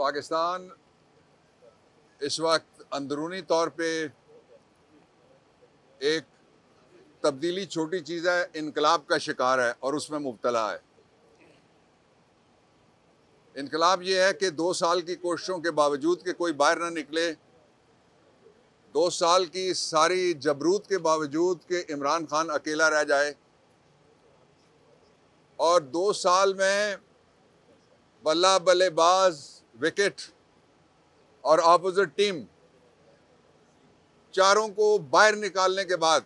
पाकिस्तान इस वक्त अंदरूनी तौर पे एक तब्दीली छोटी चीज़ है, इनकलाब का शिकार है और उसमें मुब्तला है। इनकलाब ये है कि 2 साल की कोशिशों के बावजूद कि कोई बाहर ना निकले, 2 साल की सारी जबरूत के बावजूद कि इमरान खान अकेला रह जाए और 2 साल में बल्ला बल्लेबाज, विकेट और अपोजिट टीम चारों को बाहर निकालने के बाद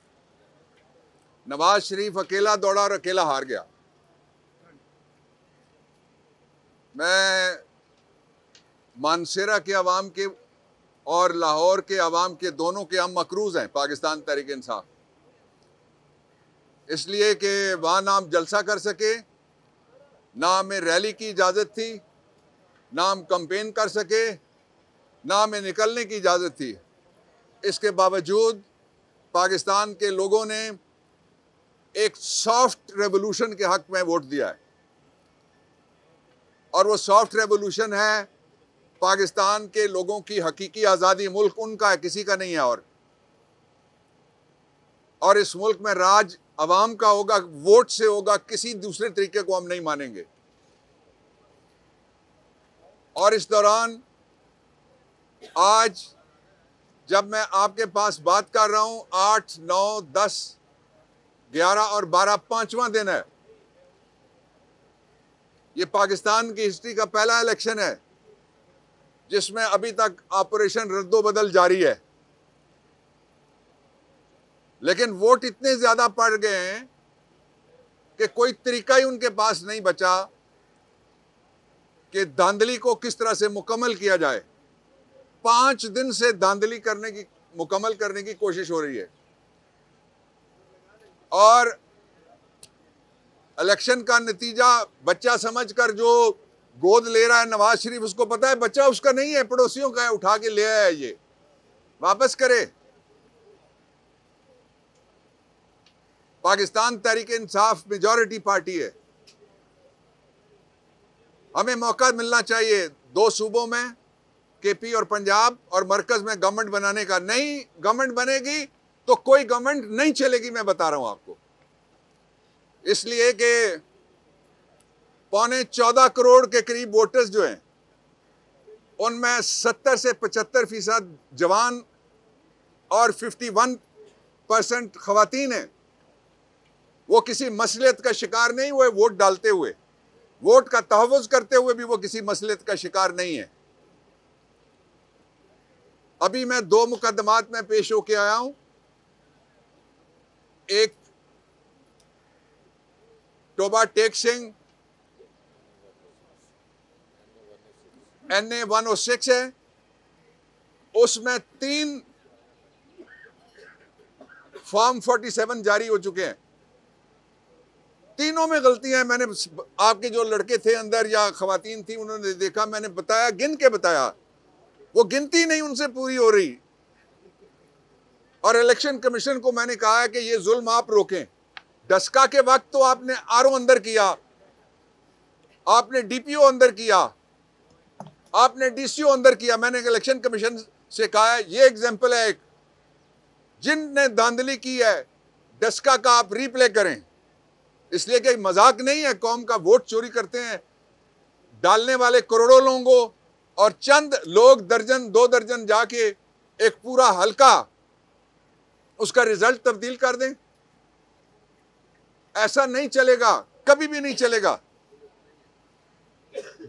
नवाज शरीफ अकेला दौड़ा और अकेला हार गया। मैं मानसेरा के अवाम के और लाहौर के अवाम के दोनों के हम मकरूज हैं पाकिस्तान तहरीक इंसाफ, इसलिए कि वहाँ ना हम जलसा कर सके, ना हमें रैली की इजाज़त थी, ना हम कैंपेन कर सके, ना हमें निकलने की इजाज़त थी। इसके बावजूद पाकिस्तान के लोगों ने एक सॉफ्ट रेवोल्यूशन के हक में वोट दिया है और वो सॉफ्ट रेवोल्यूशन है पाकिस्तान के लोगों की हकीकी आज़ादी। मुल्क उनका है, किसी का नहीं है। और इस मुल्क में राज अवाम का होगा, वोट से होगा, किसी दूसरे तरीके को हम नहीं मानेंगे। और इस दौरान आज जब मैं आपके पास बात कर रहा हूं, 8, 9, 10, 11 और 12 5वां दिन है। ये पाकिस्तान की हिस्ट्री का पहला इलेक्शन है जिसमें अभी तक ऑपरेशन रद्दोबदल जारी है, लेकिन वोट इतने ज्यादा पड़ गए हैं कि कोई तरीका ही उनके पास नहीं बचा कि धांधली को किस तरह से मुकम्मल किया जाए। 5 दिन से धांधली मुकम्मल करने की कोशिश हो रही है और इलेक्शन का नतीजा बच्चा समझकर जो गोद ले रहा है नवाज शरीफ, उसको पता है बच्चा उसका नहीं है, पड़ोसियों का है, उठा के ले आया है, ये वापस करे। पाकिस्तान तहरीक इंसाफ मेजॉरिटी पार्टी है, हमें मौका मिलना चाहिए 2 सूबों में, केपी और पंजाब, और मरकज में गवर्नमेंट बनाने का। नहीं गवर्नमेंट बनेगी तो कोई गवर्नमेंट नहीं चलेगी, मैं बता रहा हूं आपको। इसलिए कि 14.25 करोड़ के करीब वोटर्स जो हैं, उनमें 70 से 75% जवान और 51% खवातीन हैं। वो किसी मसलियत का शिकार नहीं हुए वोट डालते हुए, वोट का तहफ़्फ़ुज़ करते हुए भी वो किसी मसलियत का शिकार नहीं है। अभी मैं 2 मुकदमात में पेश होके आया हूं। एक टोबा टेक सिंह NA 106 है, उसमें 3 फॉर्म 47 जारी हो चुके हैं। तीनों में गलतियां हैं। मैंने आपके जो लड़के थे अंदर या खवातीन थी, उन्होंने देखा, मैंने बताया, गिन के बताया, वो गिनती नहीं उनसे पूरी हो रही। और इलेक्शन कमीशन को मैंने कहा है कि ये जुल्म आप रोकें। डस्का के वक्त तो आपने RO अंदर किया, आपने DPO अंदर किया, आपने DCO अंदर किया। मैंने इलेक्शन कमीशन से कहा है ये एग्जाम्पल है एक, जिनने धांधली की है डस्का का आप रीप्ले करें, इसलिए कि मजाक नहीं है। कौम का वोट चोरी करते हैं डालने वाले करोड़ों लोगों को, और चंद लोग दर्जन 2 दर्जन जाके एक पूरा हल्का उसका रिजल्ट तब्दील कर दें। ऐसा नहीं चलेगा, कभी भी नहीं चलेगा।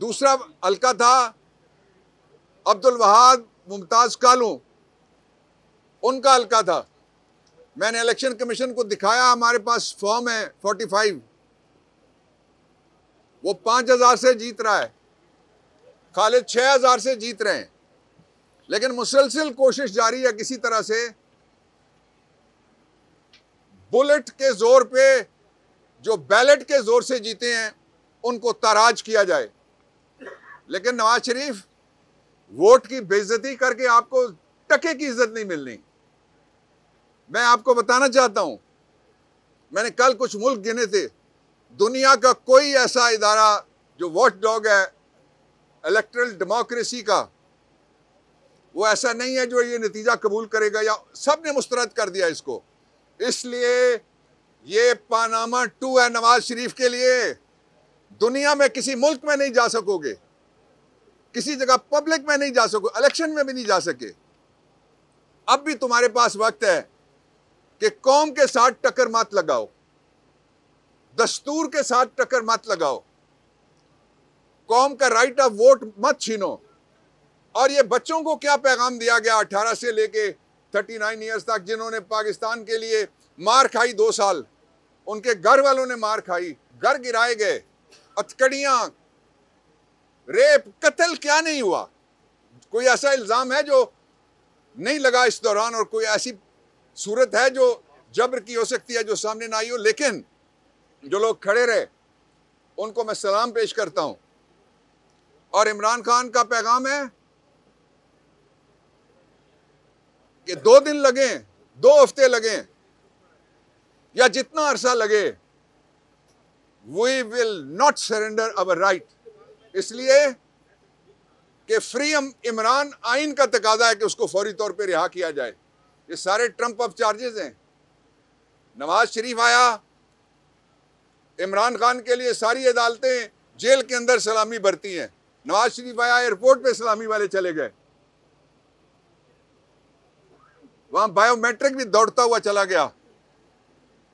दूसरा हल्का था अब्दुल वहाब मुमताज कालू, उनका हल्का था। मैंने इलेक्शन कमीशन को दिखाया, हमारे पास फॉर्म है 45, वो 5000 से जीत रहा है, खालिद 6000 से जीत रहे हैं। लेकिन मुसलसल कोशिश जारी है किसी तरह से बुलेट के जोर पे जो बैलेट के जोर से जीते हैं उनको ताराज किया जाए। लेकिन नवाज शरीफ, वोट की बेइज्जती करके आपको टके की इज्जत नहीं मिलनी। मैं आपको बताना चाहता हूं, मैंने कल कुछ मुल्क गिने थे, दुनिया का कोई ऐसा इदारा जो वॉच डॉग है इलेक्टरल डेमोक्रेसी का, वो ऐसा नहीं है जो ये नतीजा कबूल करेगा, या सब ने मुस्तरद कर दिया इसको। इसलिए ये पानामा 2 है नवाज शरीफ के लिए। दुनिया में किसी मुल्क में नहीं जा सकोगे, किसी जगह पब्लिक में नहीं जा सकोगे, इलेक्शन में भी नहीं जा सके। अब भी तुम्हारे पास वक्त है कि कौम के साथ टक्कर मत लगाओ, दस्तूर के साथ टक्कर मत लगाओ, कौम का राइट ऑफ वोट मत छीनो। और ये बच्चों को क्या पैगाम दिया गया 18 से लेके 39 ईयर्स तक, जिन्होंने पाकिस्तान के लिए मार खाई 2 साल, उनके घर वालों ने मार खाई, घर गिराए गए, हथकड़ियां, रेप, कत्ल, क्या नहीं हुआ? कोई ऐसा इल्जाम है जो नहीं लगा इस दौरान, और कोई ऐसी सूरत है जो जबर की हो सकती है जो सामने ना आई हो? लेकिन जो लोग खड़े रहे उनको मैं सलाम पेश करता हूं। और इमरान खान का पैगाम है कि 2 दिन लगे, 2 हफ्ते लगे, या जितना अरसा लगे, we will not surrender our right. इसलिए कि फ्री इमरान आइन का तकाजा है कि उसको फौरी तौर पे रिहा किया जाए। ये सारे ट्रम्प ऑफ चार्जेस हैं। नवाज शरीफ आया, इमरान खान के लिए सारी अदालतें जेल के अंदर सलामी बरती हैं। नवाज शरीफ आया, एयरपोर्ट पे सलामी वाले चले गए, वहां बायोमेट्रिक भी दौड़ता हुआ चला गया।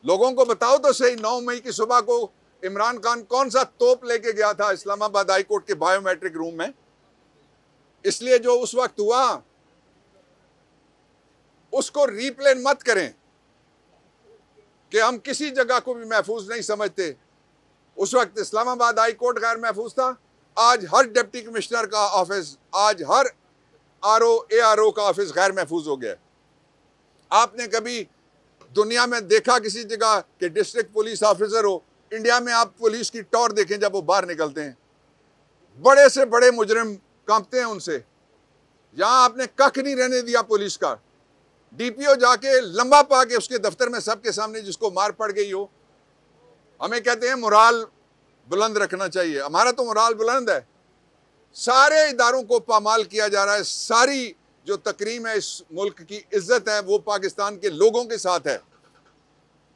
लोगों को बताओ तो सही, 9 मई की सुबह को इमरान खान कौन सा तोप लेके गया था इस्लामाबाद हाई कोर्ट के बायोमेट्रिक रूम में? इसलिए जो उस वक्त हुआ उसको रीप्ले मत करें कि हम किसी जगह को भी महफूज नहीं समझते। उस वक्त इस्लामाबाद हाई कोर्ट गैर महफूज था, आज हर डिप्टी कमिश्नर का ऑफिस, आज हर आरओ एआरओ का ऑफिस गैर महफूज हो गया। आपने कभी दुनिया में देखा किसी जगह कि डिस्ट्रिक्ट पुलिस ऑफिसर हो? इंडिया में आप पुलिस की टॉर देखें, जब वो बाहर निकलते हैं बड़े से बड़े मुजरिम कांपते हैं उनसे। यहां आपने कख नहीं रहने दिया पुलिस का। डीपीओ जाके लंबा पा के उसके दफ्तर में सबके सामने जिसको मार पड़ गई हो, हमें कहते हैं मोराल बुलंद रखना चाहिए। हमारा तो मोराल बुलंद है। सारे इदारों को पामाल किया जा रहा है। सारी जो तकरीम है, इस मुल्क की इज्जत है, वो पाकिस्तान के लोगों के साथ है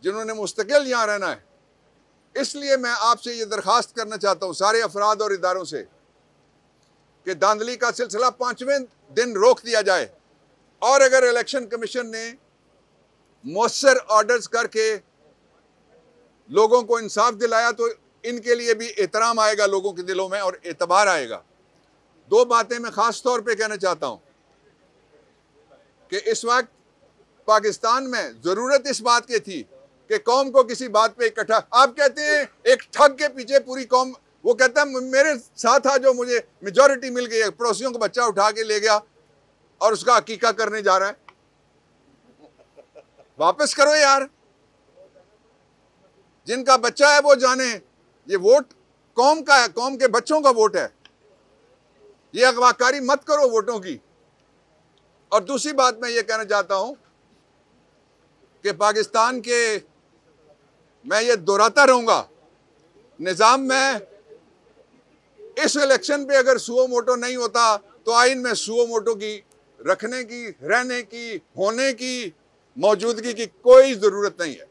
जिन्होंने मुस्तकिल यहाँ रहना है। इसलिए मैं आपसे ये दरखास्त करना चाहता हूँ सारे अफराद और इदारों से कि धांधली का सिलसिला 5वें दिन रोक दिया जाए, और अगर इलेक्शन कमीशन ने मौसर ऑर्डर्स करके लोगों को इंसाफ दिलाया तो इनके लिए भी एहतराम आएगा लोगों के दिलों में और एतबार आएगा। 2 बातें मैं खास तौर पे कहना चाहता हूं कि इस वक्त पाकिस्तान में जरूरत इस बात की थी कि कौम को किसी बात पे इकट्ठा। आप कहते हैं एक ठग के पीछे पूरी कौम, वो कहता है मेरे साथ था जो मुझे मेजॉरिटी मिल गई है, पड़ोसियों को बच्चा उठा के ले गया और उसका अकीका करने जा रहा है। वापस करो यार, जिनका बच्चा है वो जाने। ये वोट कौम का है, कौम के बच्चों का वोट है। ये अगवाकारी मत करो वोटों की। और दूसरी बात मैं ये कहना चाहता हूं कि पाकिस्तान के, मैं ये दोहराता रहूंगा, निजाम में इस इलेक्शन पे अगर सुओ मोटो नहीं होता तो आइन में सुओ मोटो की रखने की, रहने की, होने की, मौजूदगी की कोई जरूरत नहीं है।